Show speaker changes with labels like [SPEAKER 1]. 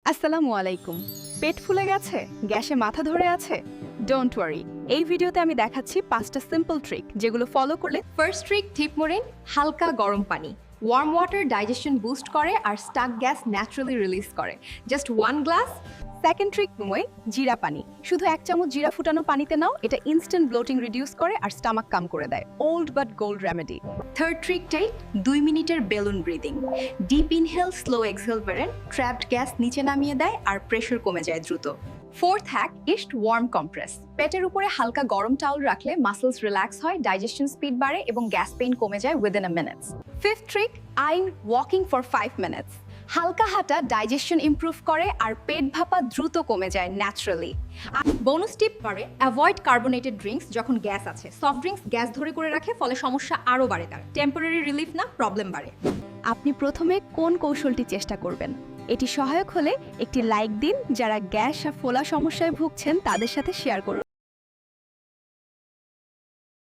[SPEAKER 1] আসসালামু আলাইকুম। পেট ফুলে গেছে, গ্যাসে মাথা ধরে আছে? ডোন্ট ওয়ারি, এই ভিডিওতে আমি দেখাচ্ছি 5টা সিম্পল ট্রিক যেগুলো ফলো করলে
[SPEAKER 2] ফার্স্ট ট্রিক টিপমোরিন হালকা গরম পানি ওয়ার্ম ওয়াটার ডাইজেশন বুস্ট করে আর স্টাক গ্যাস ন্যাচারালি রিলিজ করে জাস্ট 1 গ্লাস।
[SPEAKER 1] সেকেন্ড ট্রিক নয়, জিরা পানি। শুধু 1 চামচ জিরা ফুটানো পানিতে নাও, এটা ইনস্ট্যান্ট ব্লোটিং রিডিউস করে আর স্টমাক কাম করে দেয়। Old but gold remedy.
[SPEAKER 2] Third ট্রিকটাই 2 মিনিটের balloon breathing deep inhale slow exhale করেন ট্র্যাপড গ্যাস নিচে নামিয়ে দেয় আর প্রেশার কমে যায় দ্রুত। Fourth hack is warm compress পেটের উপরে হালকা গরম টাওয়াল রাখলে মাসলস রিল্যাক্স হয়, ডাইজেশন স্পিড বাড়ে এবং গ্যাস পেইন কমে যায় within a minutes. Fifth trick in walking for 5 minutes হালকা হাঁটা ডাইজেশন ইমপ্রুভ করে আর পেট ভাপা দ্রুত কমে যায় ন্যাচারালি। বোনাস টিপ করে অ্যাভয়েড কার্বোনেটেড ড্রিঙ্কস যখন গ্যাস আছে। সফট ড্রিঙ্কস গ্যাস ধরে করে রাখে, ফলে সমস্যা আরও বাড়ে, তার টেম্পোরারি রিলিফ না, প্রবলেম বাড়ে।
[SPEAKER 1] আপনি প্রথমে কোন কৌশলটি চেষ্টা করবেন? এটি সহায়ক হলে একটি লাইক দিন, যারা গ্যাস আর ফোলা সমস্যায় ভুগছেন তাদের সাথে শেয়ার করুন।